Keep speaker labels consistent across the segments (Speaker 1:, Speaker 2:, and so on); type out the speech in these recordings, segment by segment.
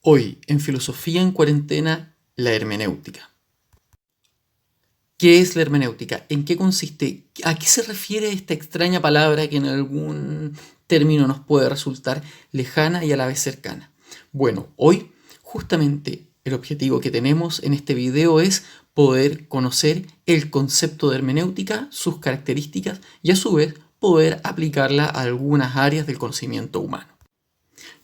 Speaker 1: Hoy, en Filosofía en Cuarentena, la hermenéutica. ¿Qué es la hermenéutica? ¿En qué consiste? ¿A qué se refiere esta extraña palabra que en algún término nos puede resultar lejana y a la vez cercana? Bueno, hoy justamente el objetivo que tenemos en este video es poder conocer el concepto de hermenéutica, sus características y a su vez poder aplicarla a algunas áreas del conocimiento humano.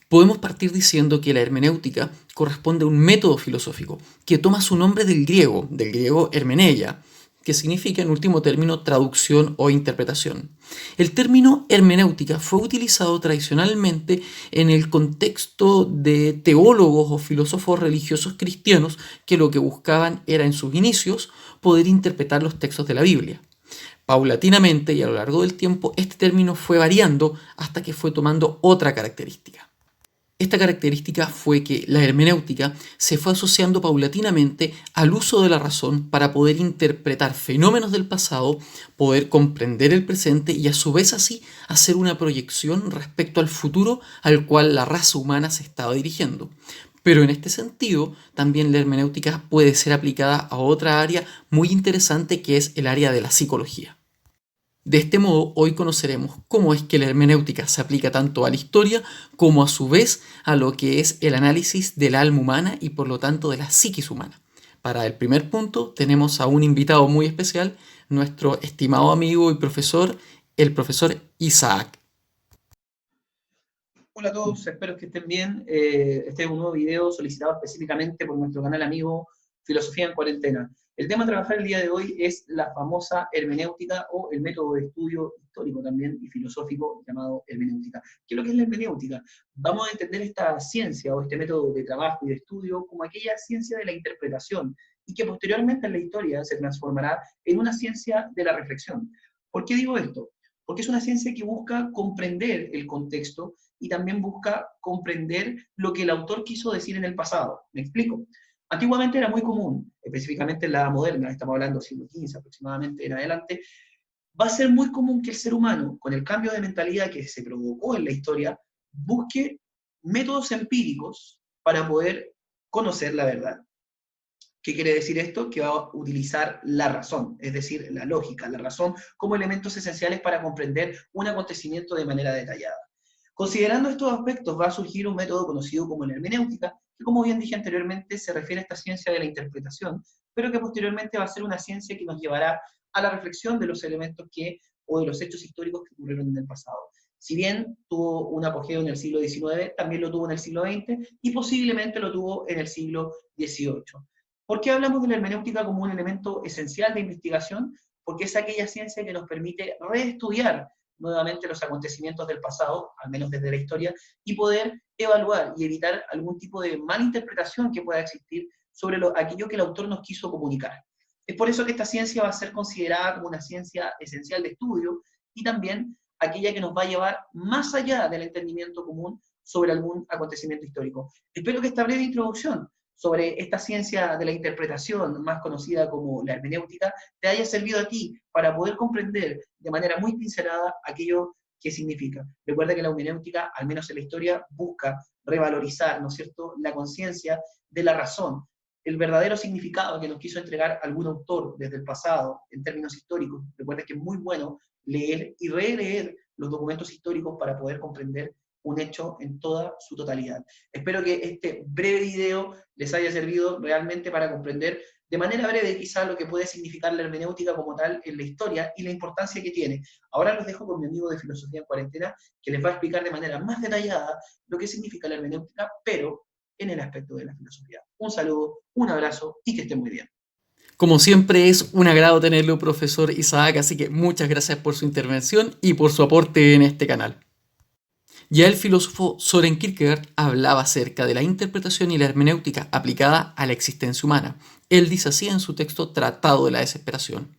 Speaker 1: Podemos partir diciendo que la hermenéutica corresponde a un método filosófico que toma su nombre del griego hermeneia, que significa en último término traducción o interpretación. El término hermenéutica fue utilizado tradicionalmente en el contexto de teólogos o filósofos religiosos cristianos que lo que buscaban era en sus inicios poder interpretar los textos de la Biblia. Paulatinamente y a lo largo del tiempo este término fue variando hasta que fue tomando otra característica. Esta característica fue que la hermenéutica se fue asociando paulatinamente al uso de la razón para poder interpretar fenómenos del pasado, poder comprender el presente y a su vez así hacer una proyección respecto al futuro al cual la raza humana se estaba dirigiendo. Pero en este sentido, también la hermenéutica puede ser aplicada a otra área muy interesante que es el área de la psicología. De este modo, hoy conoceremos cómo es que la hermenéutica se aplica tanto a la historia como a su vez a lo que es el análisis del alma humana y por lo tanto de la psiquis humana. Para el primer punto tenemos a un invitado muy especial, nuestro estimado amigo y profesor, el profesor Isaac.
Speaker 2: Hola a todos, espero que estén bien. Este es un nuevo video solicitado específicamente por nuestro canal amigo Filosofía en Cuarentena. El tema a trabajar el día de hoy es la famosa hermenéutica o el método de estudio histórico también y filosófico llamado hermenéutica. ¿Qué es lo que es la hermenéutica? Vamos a entender esta ciencia o este método de trabajo y de estudio como aquella ciencia de la interpretación y que posteriormente en la historia se transformará en una ciencia de la reflexión. ¿Por qué digo esto? Porque es una ciencia que busca comprender el contexto y también busca comprender lo que el autor quiso decir en el pasado. ¿Me explico? Antiguamente era muy común, específicamente en la edad moderna, estamos hablando del siglo XV aproximadamente en adelante, va a ser muy común que el ser humano, con el cambio de mentalidad que se provocó en la historia, busque métodos empíricos para poder conocer la verdad. ¿Qué quiere decir esto? Que va a utilizar la razón, es decir, la lógica, la razón como elementos esenciales para comprender un acontecimiento de manera detallada. Considerando estos aspectos va a surgir un método conocido como la hermenéutica, que como bien dije anteriormente se refiere a esta ciencia de la interpretación, pero que posteriormente va a ser una ciencia que nos llevará a la reflexión de los elementos o de los hechos históricos que ocurrieron en el pasado. Si bien tuvo un apogeo en el siglo XIX, también lo tuvo en el siglo XX y posiblemente lo tuvo en el siglo XVIII. ¿Por qué hablamos de la hermenéutica como un elemento esencial de investigación? Porque es aquella ciencia que nos permite reestudiar nuevamente los acontecimientos del pasado, al menos desde la historia, y poder evaluar y evitar algún tipo de malinterpretación que pueda existir sobre aquello que el autor nos quiso comunicar. Es por eso que esta ciencia va a ser considerada como una ciencia esencial de estudio y también aquella que nos va a llevar más allá del entendimiento común sobre algún acontecimiento histórico. Espero que esta breve introducción sobre esta ciencia de la interpretación, más conocida como la hermenéutica, te haya servido a ti para poder comprender de manera muy pincelada aquello que significa. Recuerda que la hermenéutica, al menos en la historia, busca revalorizar, ¿no es cierto?, la conciencia de la razón, el verdadero significado que nos quiso entregar algún autor desde el pasado, en términos históricos. Recuerda que es muy bueno leer y releer los documentos históricos para poder comprender un hecho en toda su totalidad. Espero que este breve video les haya servido realmente para comprender de manera breve quizá lo que puede significar la hermenéutica como tal en la historia y la importancia que tiene. Ahora los dejo con mi amigo de Filosofía en Cuarentena, que les va a explicar de manera más detallada lo que significa la hermenéutica, pero en el aspecto de la filosofía. Un saludo, un abrazo y que estén muy bien.
Speaker 1: Como siempre es un agrado tenerlo, profesor Isaac, así que muchas gracias por su intervención y por su aporte en este canal. Ya el filósofo Søren Kierkegaard hablaba acerca de la interpretación y la hermenéutica aplicada a la existencia humana. Él dice así en su texto Tratado de la Desesperación: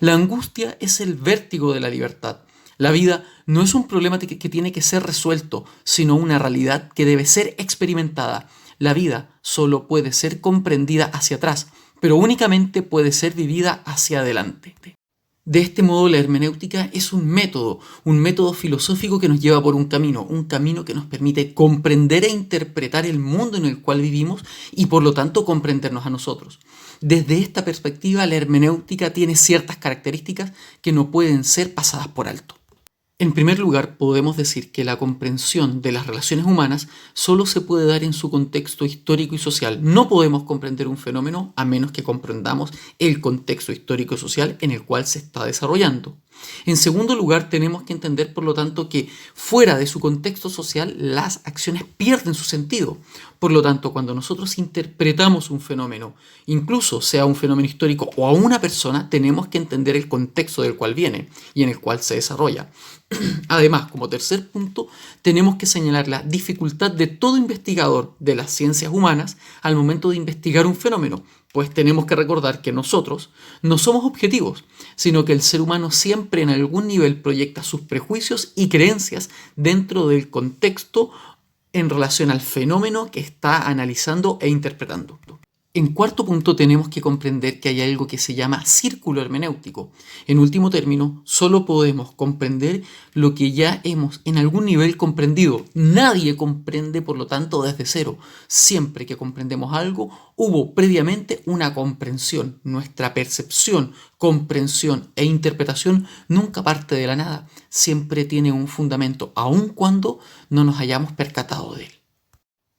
Speaker 1: la angustia es el vértigo de la libertad. La vida no es un problema que tiene que ser resuelto, sino una realidad que debe ser experimentada. La vida solo puede ser comprendida hacia atrás, pero únicamente puede ser vivida hacia adelante. De este modo, la hermenéutica es un método filosófico que nos lleva por un camino que nos permite comprender e interpretar el mundo en el cual vivimos y por lo tanto comprendernos a nosotros. Desde esta perspectiva, la hermenéutica tiene ciertas características que no pueden ser pasadas por alto. En primer lugar, podemos decir que la comprensión de las relaciones humanas solo se puede dar en su contexto histórico y social. No podemos comprender un fenómeno a menos que comprendamos el contexto histórico y social en el cual se está desarrollando. En segundo lugar, tenemos que entender, por lo tanto, que fuera de su contexto social, las acciones pierden su sentido. Por lo tanto, cuando nosotros interpretamos un fenómeno, incluso sea un fenómeno histórico o a una persona, tenemos que entender el contexto del cual viene y en el cual se desarrolla. Además, como tercer punto, tenemos que señalar la dificultad de todo investigador de las ciencias humanas al momento de investigar un fenómeno, pues tenemos que recordar que nosotros no somos objetivos, sino que el ser humano siempre en algún nivel proyecta sus prejuicios y creencias dentro del contexto en relación al fenómeno que está analizando e interpretando. En cuarto punto, tenemos que comprender que hay algo que se llama círculo hermenéutico. En último término, solo podemos comprender lo que ya hemos en algún nivel comprendido. Nadie comprende, por lo tanto, desde cero. Siempre que comprendemos algo, hubo previamente una comprensión. Nuestra percepción, comprensión e interpretación nunca parte de la nada. Siempre tiene un fundamento, aun cuando no nos hayamos percatado de él.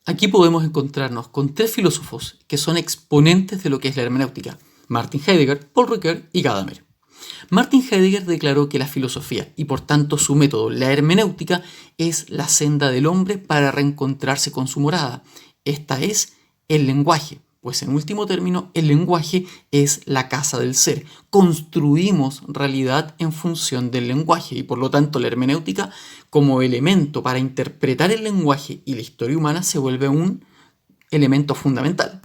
Speaker 1: Aquí podemos encontrarnos con tres filósofos que son exponentes de lo que es la hermenéutica: Martin Heidegger, Paul Ricoeur y Gadamer. Martin Heidegger declaró que la filosofía, y por tanto su método, la hermenéutica, es la senda del hombre para reencontrarse con su morada. Esta es el lenguaje, pues en último término el lenguaje es la casa del ser. Construimos realidad en función del lenguaje y por lo tanto la hermenéutica como elemento para interpretar el lenguaje y la historia humana se vuelve un elemento fundamental.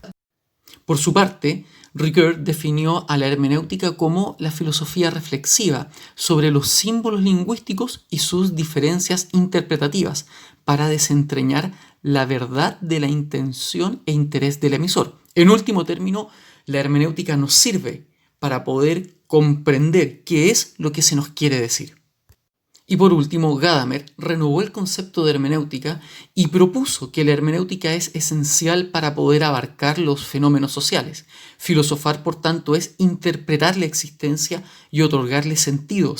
Speaker 1: Por su parte, Ricoeur definió a la hermenéutica como la filosofía reflexiva sobre los símbolos lingüísticos y sus diferencias interpretativas para desentrañar la verdad de la intención e interés del emisor. En último término, la hermenéutica nos sirve para poder comprender qué es lo que se nos quiere decir. Y por último, Gadamer renovó el concepto de hermenéutica y propuso que la hermenéutica es esencial para poder abarcar los fenómenos sociales. Filosofar, por tanto, es interpretar la existencia y otorgarle sentido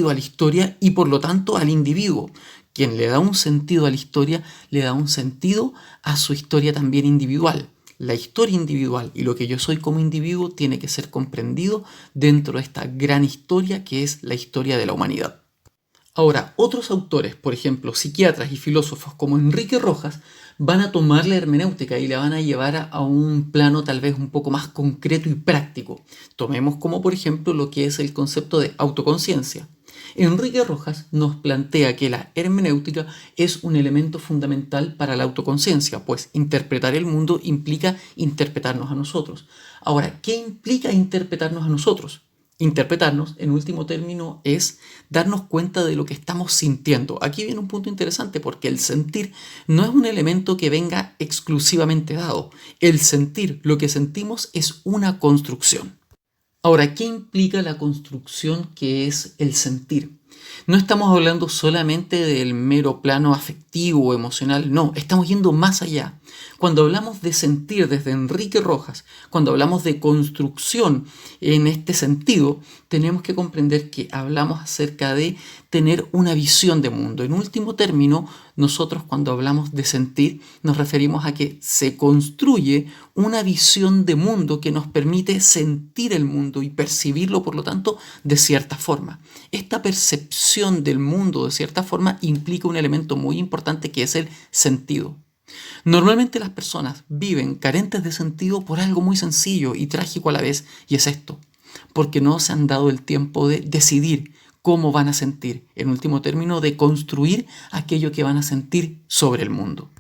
Speaker 1: a la historia y por lo tanto al individuo. Quien le da un sentido a la historia, le da un sentido a su historia también individual. La historia individual y lo que yo soy como individuo tiene que ser comprendido dentro de esta gran historia que es la historia de la humanidad. Ahora, otros autores, por ejemplo, psiquiatras y filósofos como Enrique Rojas, van a tomar la hermenéutica y la van a llevar a un plano tal vez un poco más concreto y práctico. Tomemos como por ejemplo lo que es el concepto de autoconciencia. Enrique Rojas nos plantea que la hermenéutica es un elemento fundamental para la autoconciencia, pues interpretar el mundo implica interpretarnos a nosotros. Ahora, ¿qué implica interpretarnos a nosotros? Interpretarnos, en último término, es darnos cuenta de lo que estamos sintiendo. Aquí viene un punto interesante porque el sentir no es un elemento que venga exclusivamente dado. El sentir, lo que sentimos, es una construcción. Ahora, ¿qué implica la construcción que es el sentir? No estamos hablando solamente del mero plano afectivo o emocional, no, estamos yendo más allá. Cuando hablamos de sentir desde Enrique Rojas, cuando hablamos de construcción en este sentido, tenemos que comprender que hablamos acerca de tener una visión de mundo. En último término, nosotros cuando hablamos de sentir nos referimos a que se construye una visión de mundo que nos permite sentir el mundo y percibirlo, por lo tanto, de cierta forma. Esta percepción del mundo de cierta forma implica un elemento muy importante que es el sentido. Normalmente las personas viven carentes de sentido por algo muy sencillo y trágico a la vez, y es esto, porque no se han dado el tiempo de decidir cómo van a sentir, en último término, de construir aquello que van a sentir sobre el mundo.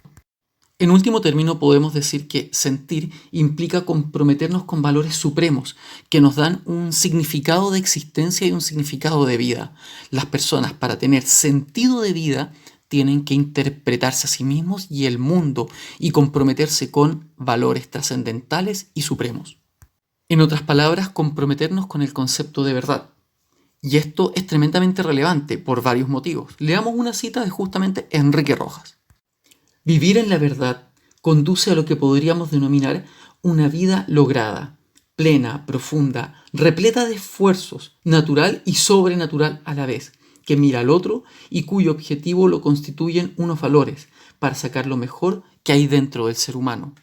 Speaker 1: En último término, podemos decir que sentir implica comprometernos con valores supremos que nos dan un significado de existencia y un significado de vida. Las personas, para tener sentido de vida, tienen que interpretarse a sí mismos y el mundo y comprometerse con valores trascendentales y supremos. En otras palabras, comprometernos con el concepto de verdad. Y esto es tremendamente relevante por varios motivos. Leamos una cita de justamente Enrique Rojas. Vivir en la verdad conduce a lo que podríamos denominar una vida lograda, plena, profunda, repleta de esfuerzos, natural y sobrenatural a la vez, que mira al otro y cuyo objetivo lo constituyen unos valores para sacar lo mejor que hay dentro del ser humano.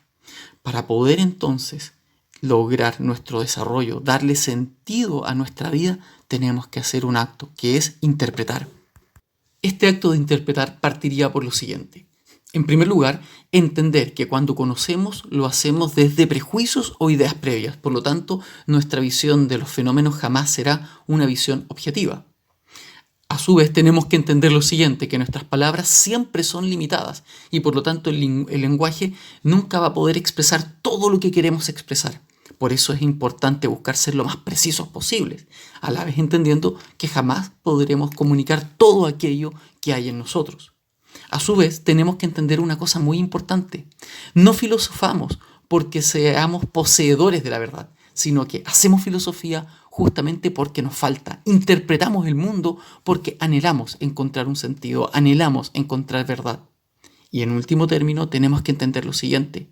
Speaker 1: Para poder entonces lograr nuestro desarrollo, darle sentido a nuestra vida, tenemos que hacer un acto, que es interpretar. Este acto de interpretar partiría por lo siguiente. En primer lugar, entender que cuando conocemos lo hacemos desde prejuicios o ideas previas. Por lo tanto, nuestra visión de los fenómenos jamás será una visión objetiva. A su vez, tenemos que entender lo siguiente, que nuestras palabras siempre son limitadas y por lo tanto el lenguaje nunca va a poder expresar todo lo que queremos expresar. Por eso es importante buscar ser lo más precisos posibles, a la vez entendiendo que jamás podremos comunicar todo aquello que hay en nosotros. A su vez, tenemos que entender una cosa muy importante. No filosofamos porque seamos poseedores de la verdad, sino que hacemos filosofía justamente porque nos falta. Interpretamos el mundo porque anhelamos encontrar un sentido, anhelamos encontrar verdad. Y en último término, tenemos que entender lo siguiente,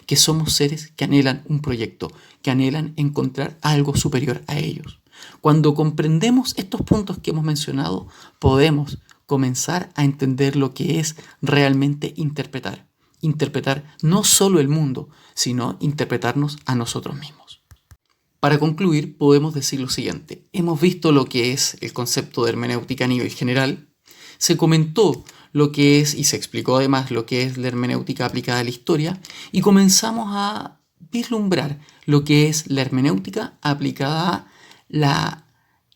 Speaker 1: que somos seres que anhelan un proyecto, que anhelan encontrar algo superior a ellos. Cuando comprendemos estos puntos que hemos mencionado, podemos comenzar a entender lo que es realmente interpretar. Interpretar no solo el mundo, sino interpretarnos a nosotros mismos. Para concluir, podemos decir lo siguiente. Hemos visto lo que es el concepto de hermenéutica a nivel general. Se comentó lo que es, y se explicó además lo que es la hermenéutica aplicada a la historia, y comenzamos a vislumbrar lo que es la hermenéutica aplicada a la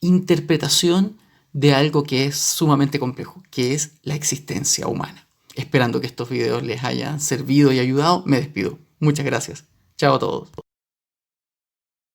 Speaker 1: interpretación de algo que es sumamente complejo, que es la existencia humana. Esperando que estos videos les hayan servido y ayudado, me despido. Muchas gracias. Chao a todos.